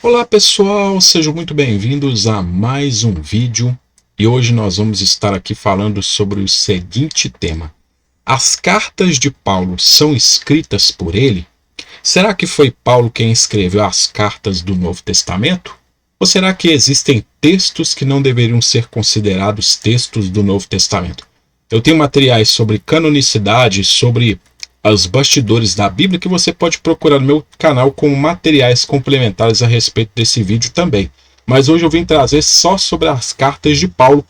Olá pessoal, sejam muito bem-vindos a mais um vídeo e hoje nós vamos estar aqui falando sobre o seguinte tema: as cartas de Paulo são escritas por ele? Será que foi Paulo quem escreveu as cartas do Novo Testamento? Ou será que existem textos que não deveriam ser considerados textos do Novo Testamento? Eu tenho materiais sobre canonicidade, sobre os bastidores da Bíblia, que você pode procurar no meu canal com materiais complementares a respeito desse vídeo também. Mas hoje eu vim trazer só sobre as cartas de Paulo,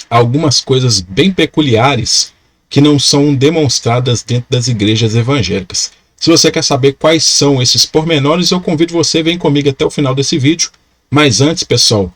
algumas coisas bem peculiares que não são demonstradas dentro das igrejas evangélicas. Se você quer saber quais são esses pormenores, eu convido você a vir comigo até o final desse vídeo. Mas antes, pessoal,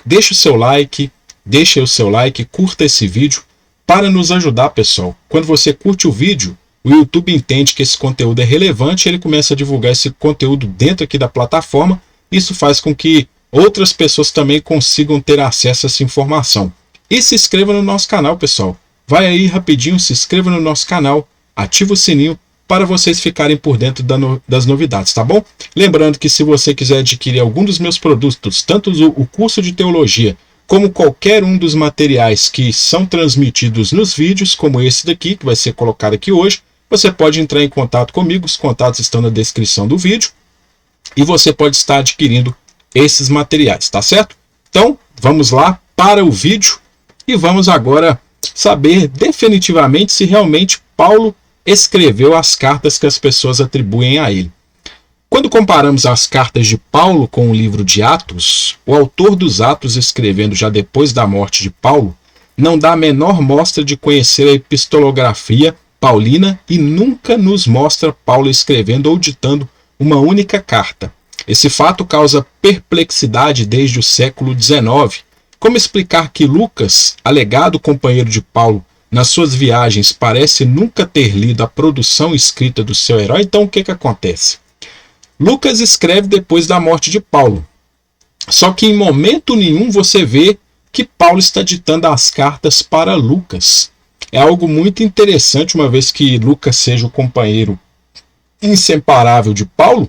deixe o seu like, curta esse vídeo, para nos ajudar, pessoal. Quando você curte o vídeo, o YouTube entende que esse conteúdo é relevante e ele começa a divulgar esse conteúdo dentro aqui da plataforma. Isso faz com que outras pessoas também consigam ter acesso a essa informação. E se inscreva no nosso canal, pessoal. Vai aí rapidinho, se inscreva no nosso canal, ativa o sininho para vocês ficarem por dentro das novidades, tá bom? Lembrando que se você quiser adquirir algum dos meus produtos, tanto o curso de teologia, como qualquer um dos materiais que são transmitidos nos vídeos, como esse daqui, que vai ser colocado aqui hoje, você pode entrar em contato comigo, os contatos estão na descrição do vídeo, e você pode estar adquirindo esses materiais, tá certo? Então, vamos lá para o vídeo, e vamos agora saber definitivamente se realmente Paulo escreveu as cartas que as pessoas atribuem a ele. Quando comparamos as cartas de Paulo com o livro de Atos, o autor dos Atos, escrevendo já depois da morte de Paulo, não dá a menor mostra de conhecer a epistolografia paulina e nunca nos mostra Paulo escrevendo ou ditando uma única carta. Esse fato causa perplexidade desde o século XIX. Como explicar que Lucas, alegado companheiro de Paulo nas suas viagens, parece nunca ter lido a produção escrita do seu herói? Então o que acontece? Lucas escreve depois da morte de Paulo. Só que em momento nenhum você vê que Paulo está ditando as cartas para Lucas. É algo muito interessante, uma vez que Lucas seja o companheiro inseparável de Paulo,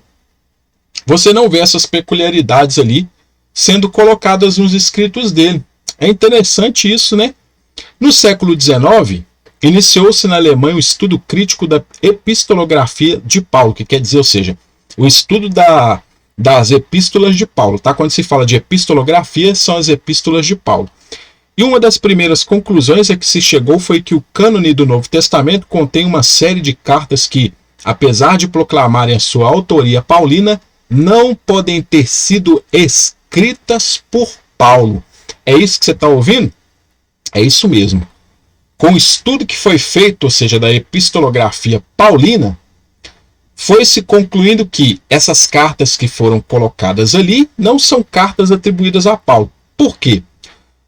você não vê essas peculiaridades ali sendo colocadas nos escritos dele. É interessante isso, né? No século XIX, iniciou-se na Alemanha o estudo crítico da epistolografia de Paulo, que quer dizer, ou seja, o estudo das epístolas de Paulo, tá? Quando se fala de epistolografia, são as epístolas de Paulo. E uma das primeiras conclusões a que se chegou foi que o cânone do Novo Testamento contém uma série de cartas que, apesar de proclamarem a sua autoria paulina, não podem ter sido escritas por Paulo. É isso que você está ouvindo? É isso mesmo. Com o estudo que foi feito, ou seja, da epistolografia paulina, foi-se concluindo que essas cartas que foram colocadas ali não são cartas atribuídas a Paulo. Por quê?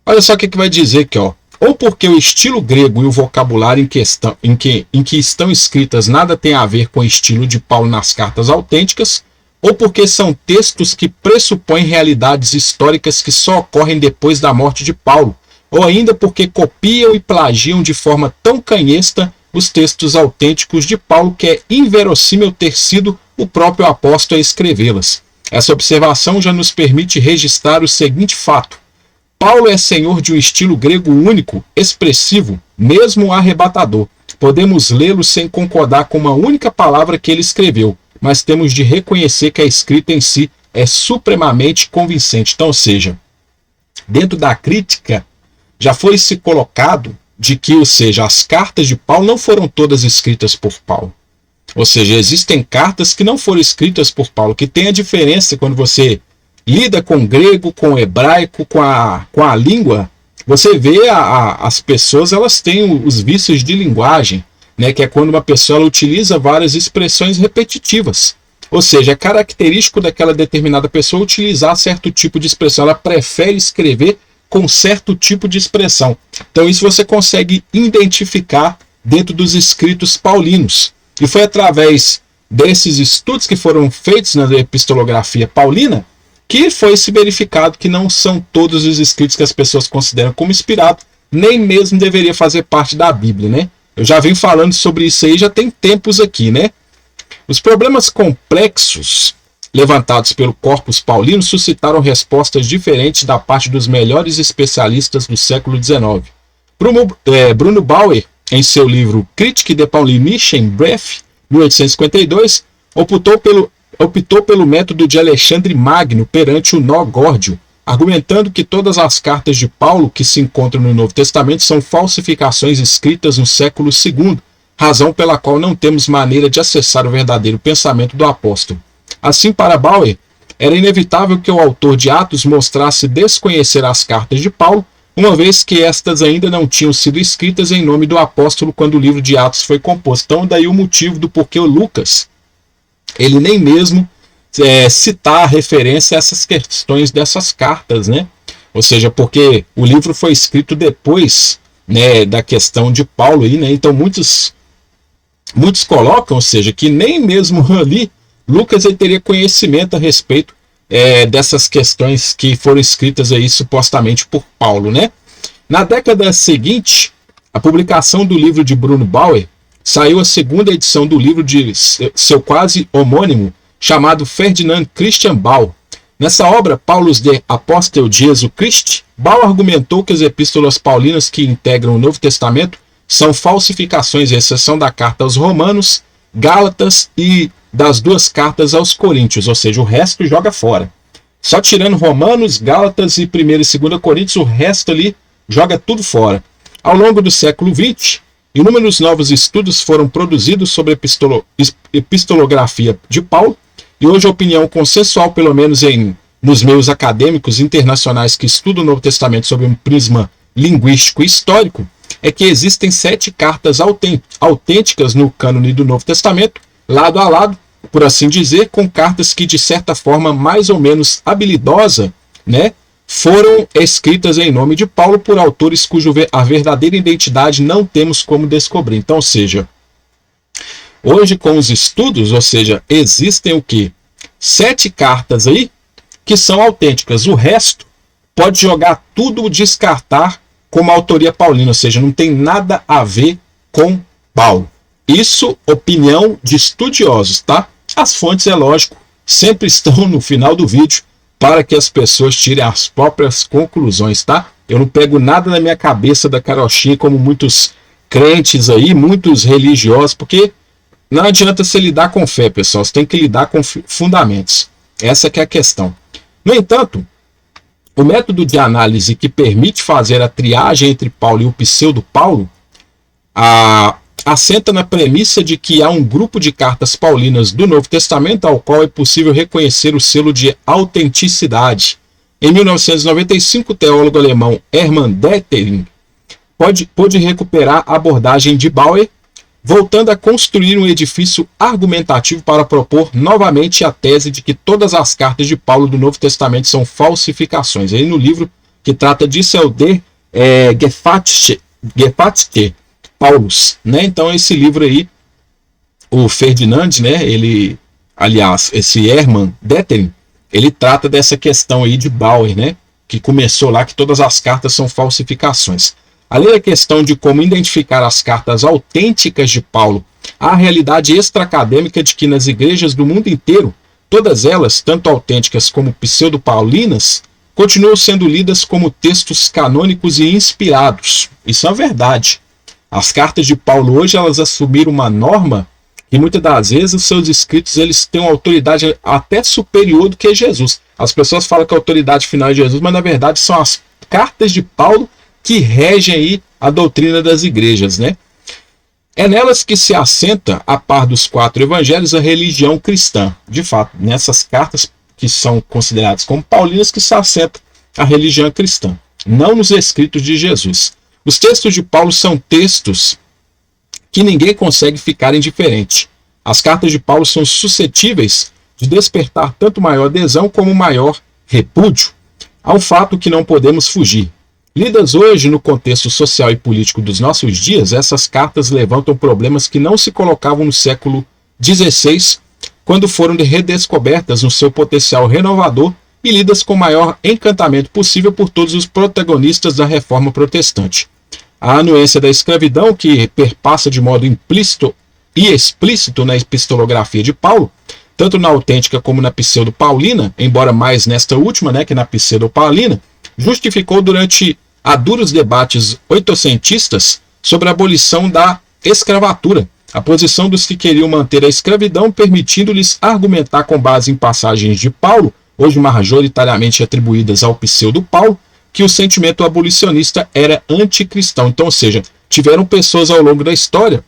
Olha só o que vai dizer aqui, ó. Ou porque o estilo grego e o vocabulário em que estão escritas nada tem a ver com o estilo de Paulo nas cartas autênticas, ou porque são textos que pressupõem realidades históricas que só ocorrem depois da morte de Paulo, ou ainda porque copiam e plagiam de forma tão canhesta os textos autênticos de Paulo que é inverossímil ter sido o próprio apóstolo a escrevê-las. Essa observação já nos permite registrar o seguinte fato: Paulo é senhor de um estilo grego único, expressivo, mesmo arrebatador. Podemos lê-lo sem concordar com uma única palavra que ele escreveu, mas temos de reconhecer que a escrita em si é supremamente convincente. Então, ou seja, dentro da crítica já foi se colocado de que, ou seja, as cartas de Paulo não foram todas escritas por Paulo. Ou seja, existem cartas que não foram escritas por Paulo, que tem a diferença quando você lida com grego, com hebraico, com a língua, você vê as pessoas, elas têm os vícios de linguagem, né, que é quando uma pessoa utiliza várias expressões repetitivas. Ou seja, é característico daquela determinada pessoa utilizar certo tipo de expressão, ela prefere escrever com certo tipo de expressão. Então isso você consegue identificar dentro dos escritos paulinos. E foi através desses estudos que foram feitos na epistolografia paulina que foi se verificado que não são todos os escritos que as pessoas consideram como inspirados, nem mesmo deveria fazer parte da Bíblia, né? Eu já venho falando sobre isso aí já tem tempos aqui, né? Os problemas complexos levantados pelo Corpus Paulino suscitaram respostas diferentes da parte dos melhores especialistas do século XIX. Bruno Bauer, em seu livro Critique des Paulinischen Briefe, 1852, optou pelo método de Alexandre Magno perante o nó górdio, argumentando que todas as cartas de Paulo que se encontram no Novo Testamento são falsificações escritas no século II, razão pela qual não temos maneira de acessar o verdadeiro pensamento do apóstolo. Assim, para Bauer, era inevitável que o autor de Atos mostrasse desconhecer as cartas de Paulo, uma vez que estas ainda não tinham sido escritas em nome do apóstolo quando o livro de Atos foi composto. Então, daí o motivo do porquê o Lucas, ele nem mesmo citar a referência a essas questões dessas cartas, né? Ou seja, porque o livro foi escrito depois, né, da questão de Paulo aí, né? Então muitos colocam, ou seja, que nem mesmo ali Lucas ele teria conhecimento a respeito dessas questões que foram escritas aí supostamente por Paulo, né? Na década seguinte, a publicação do livro de Bruno Bauer, saiu a segunda edição do livro de seu quase homônimo, chamado Ferdinand Christian Bauer. Nessa obra, Paulus de Apostel Jesu Christi, Bauer argumentou que as epístolas paulinas que integram o Novo Testamento são falsificações, à exceção da carta aos Romanos, Gálatas e das duas cartas aos Coríntios, ou seja, o resto joga fora. Só tirando Romanos, Gálatas e 1 e 2 Coríntios, o resto ali joga tudo fora. Ao longo do século XX, inúmeros novos estudos foram produzidos sobre a epistolografia de Paulo, e hoje a opinião consensual, pelo menos nos meios acadêmicos internacionais que estudam o Novo Testamento sob um prisma linguístico e histórico, é que existem 7 cartas autênticas no cânone do Novo Testamento, lado a lado, por assim dizer, com cartas que, de certa forma mais ou menos habilidosa, né, foram escritas em nome de Paulo por autores cuja a verdadeira identidade não temos como descobrir. Então, ou seja, hoje com os estudos, ou seja, existem o quê? 7 cartas aí que são autênticas. O resto pode jogar tudo, descartar como autoria paulina, ou seja, não tem nada a ver com Paulo. Isso, opinião de estudiosos, tá? As fontes, é lógico, sempre estão no final do vídeo para que as pessoas tirem as próprias conclusões, tá? Eu não pego nada na minha cabeça da carochinha como muitos crentes aí, muitos religiosos, porque não adianta você lidar com fé, pessoal, você tem que lidar com fundamentos. Essa que é a questão. No entanto, o método de análise que permite fazer a triagem entre Paulo e o pseudo-Paulo assenta na premissa de que há um grupo de cartas paulinas do Novo Testamento ao qual é possível reconhecer o selo de autenticidade. Em 1995, o teólogo alemão Hermann Detering pôde recuperar a abordagem de Bauer, voltando a construir um edifício argumentativo para propor novamente a tese de que todas as cartas de Paulo do Novo Testamento são falsificações. Aí no livro que trata disso é o De Gefährte Paulus, né? Então esse livro aí, o Ferdinand, né? Esse Hermann Detering, ele trata dessa questão aí de Bauer, né? Que começou lá que todas as cartas são falsificações. Além da questão de como identificar as cartas autênticas de Paulo, há a realidade extra-acadêmica de que nas igrejas do mundo inteiro, todas elas, tanto autênticas como pseudo-paulinas, continuam sendo lidas como textos canônicos e inspirados. Isso é verdade. As cartas de Paulo hoje, elas assumiram uma norma e muitas das vezes os seus escritos eles têm uma autoridade até superior do que Jesus. As pessoas falam que a autoridade final é Jesus, mas na verdade são as cartas de Paulo que regem aí a doutrina das igrejas, né? É nelas que se assenta, a par dos 4 evangelhos, a religião cristã. De fato, nessas cartas que são consideradas como paulinas que se assenta a religião cristã, não nos escritos de Jesus. Os textos de Paulo são textos que ninguém consegue ficar indiferente. As cartas de Paulo são suscetíveis de despertar tanto maior adesão como maior repúdio. Há um fato que não podemos fugir. Lidas hoje no contexto social e político dos nossos dias, essas cartas levantam problemas que não se colocavam no século XVI, quando foram redescobertas no seu potencial renovador e lidas com o maior encantamento possível por todos os protagonistas da Reforma Protestante. A anuência da escravidão, que perpassa de modo implícito e explícito na epistolografia de Paulo, tanto na autêntica como na pseudo-paulina, embora mais nesta última, né, que na pseudo-paulina, justificou durante a duros debates oitocentistas sobre a abolição da escravatura, a posição dos que queriam manter a escravidão, permitindo-lhes argumentar com base em passagens de Paulo, hoje majoritariamente atribuídas ao pseudo-Paulo, que o sentimento abolicionista era anticristão. Então, ou seja, tiveram pessoas ao longo da história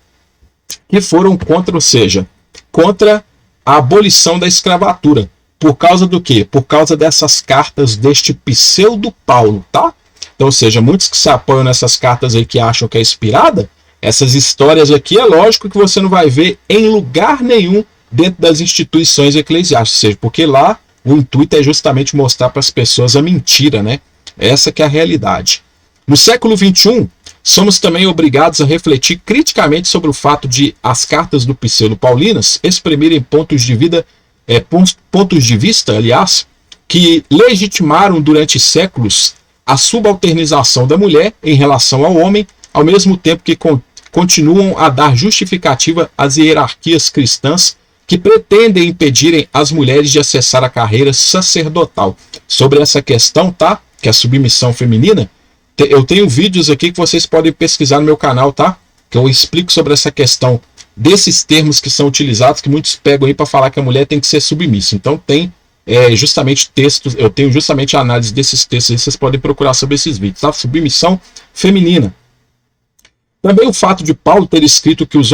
que foram contra, ou seja, contra a abolição da escravatura. Por causa do quê? Por causa dessas cartas deste pseudo-Paulo, tá? Então, ou seja, muitos que se apoiam nessas cartas aí que acham que é inspirada, essas histórias aqui é lógico que você não vai ver em lugar nenhum dentro das instituições eclesiásticas, ou seja, porque lá o intuito é justamente mostrar para as pessoas a mentira, né? Essa que é a realidade. No século XXI, somos também obrigados a refletir criticamente sobre o fato de as cartas do pseudo-paulinas exprimirem pontos de vista, aliás, que legitimaram durante séculos a subalternização da mulher em relação ao homem, ao mesmo tempo que continuam a dar justificativa às hierarquias cristãs que pretendem impedirem as mulheres de acessar a carreira sacerdotal. Sobre essa questão, tá? Que é a submissão feminina, eu tenho vídeos aqui que vocês podem pesquisar no meu canal, tá? Que eu explico sobre essa questão desses termos que são utilizados, que muitos pegam aí para falar que a mulher tem que ser submissa. Então tem justamente textos, eu tenho justamente a análise desses textos aí, vocês podem procurar sobre esses vídeos, tá? Submissão feminina. Também o fato de Paulo ter escrito que os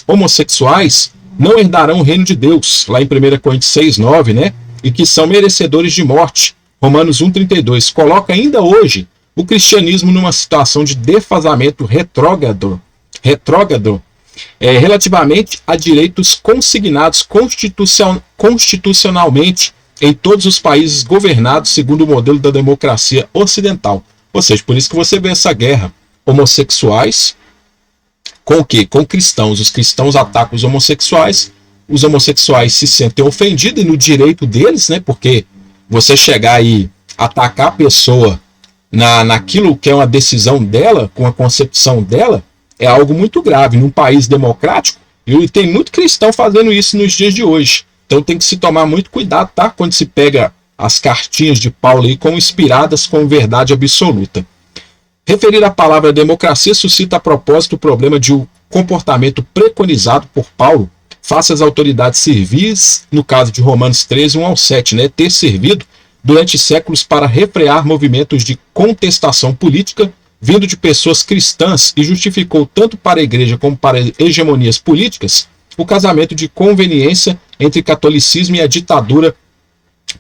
homossexuais não herdarão o reino de Deus, lá em 1 Coríntios 6:9, né? E que são merecedores de morte, Romanos 1:32, coloca ainda hoje o cristianismo numa situação de defasamento retrógrado, relativamente a direitos consignados constitucionalmente em todos os países governados segundo o modelo da democracia ocidental. Ou seja, por isso que você vê essa guerra. Homossexuais com o quê? Com cristãos. Os cristãos atacam os homossexuais se sentem ofendidos e no direito deles, né? Porque você chegar e atacar a pessoa naquilo que é uma decisão dela, com a concepção dela, é algo muito grave. Num país democrático, e tem muito cristão fazendo isso nos dias de hoje. Então tem que se tomar muito cuidado, tá? Quando se pega as cartinhas de Paulo aí como inspiradas com verdade absoluta. Referir a palavra democracia suscita a propósito o problema de um comportamento preconizado por Paulo face às autoridades civis, no caso de Romanos 13, 1-7, né, ter servido durante séculos para refrear movimentos de contestação política vindo de pessoas cristãs e justificou tanto para a igreja como para hegemonias políticas o casamento de conveniência entre catolicismo e a ditadura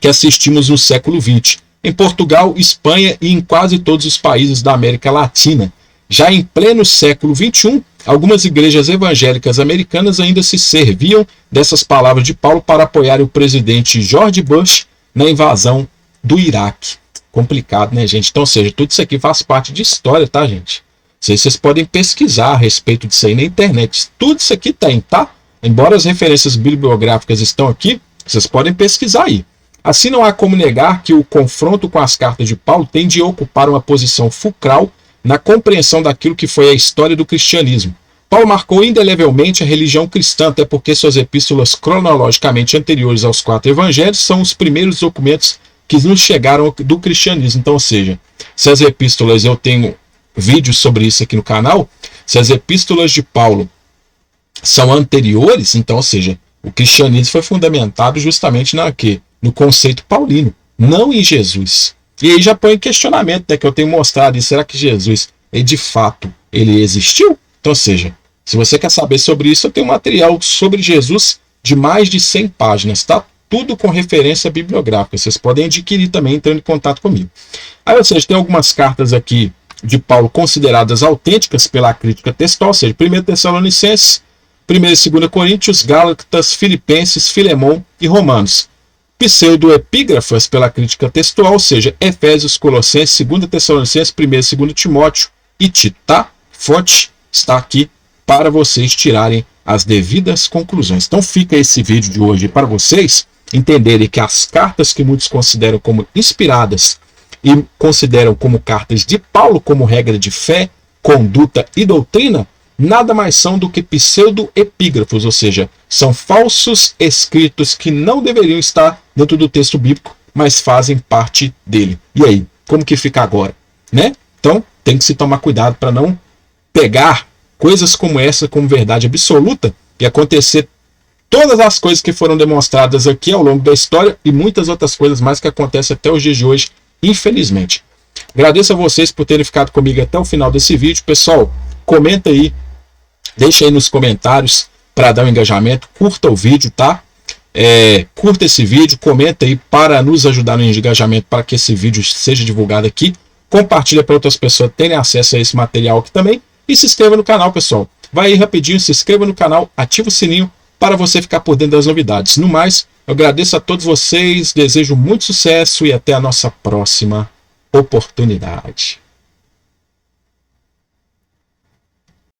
que assistimos no século XX. Em Portugal, Espanha e em quase todos os países da América Latina. Já em pleno século XXI, algumas igrejas evangélicas americanas ainda se serviam dessas palavras de Paulo para apoiar o presidente George Bush na invasão do Iraque. Complicado, né, gente? Então, ou seja, tudo isso aqui faz parte de história, tá, gente? Vocês podem pesquisar a respeito disso aí na internet. Tudo isso aqui tem, tá? Embora as referências bibliográficas estão aqui, vocês podem pesquisar aí. Assim, não há como negar que o confronto com as cartas de Paulo tem de ocupar uma posição fulcral na compreensão daquilo que foi a história do cristianismo. Paulo marcou indelevelmente a religião cristã, até porque suas epístolas cronologicamente anteriores aos 4 evangelhos são os primeiros documentos que nos chegaram do cristianismo. Então, ou seja, se as epístolas, eu tenho vídeos sobre isso aqui no canal, se as epístolas de Paulo são anteriores, então, ou seja, o cristianismo foi fundamentado justamente no conceito paulino, não em Jesus. E aí já põe em questionamento, né, que eu tenho mostrado, será que Jesus, de fato, ele existiu? Então, ou seja, se você quer saber sobre isso, eu tenho material sobre Jesus de mais de 100 páginas, tá? Tudo com referência bibliográfica. Vocês podem adquirir também entrando em contato comigo. Aí, ou seja, tem algumas cartas aqui de Paulo consideradas autênticas pela crítica textual, ou seja, 1 Tessalonicenses, 1 e 2 Coríntios, Gálatas, Filipenses, Filemon e Romanos. Pseudoepígrafas pela crítica textual, ou seja, Efésios, Colossenses, 2 Tessalonicenses, 1 e 2 Timóteo e Tito, tá? Fonte está aqui para vocês tirarem as devidas conclusões. Então fica esse vídeo de hoje para vocês entenderem que as cartas que muitos consideram como inspiradas e consideram como cartas de Paulo como regra de fé, conduta e doutrina, nada mais são do que pseudo-epígrafos, ou seja, são falsos escritos que não deveriam estar dentro do texto bíblico, mas fazem parte dele. E aí, como que fica agora, né? Então, tem que se tomar cuidado para não pegar coisas como essa como verdade absoluta e acontecer todas as coisas que foram demonstradas aqui ao longo da história e muitas outras coisas mais que acontecem até os dias de hoje, infelizmente. Agradeço a vocês por terem ficado comigo até o final desse vídeo. Pessoal, comenta aí, deixa aí nos comentários para dar um engajamento, curta o vídeo, tá? Curta esse vídeo, comenta aí para nos ajudar no engajamento para que esse vídeo seja divulgado aqui. Compartilha para outras pessoas terem acesso a esse material aqui também. E se inscreva no canal, pessoal. Vai aí rapidinho, se inscreva no canal, ativa o sininho para você ficar por dentro das novidades. No mais, eu agradeço a todos vocês, desejo muito sucesso e até a nossa próxima oportunidade.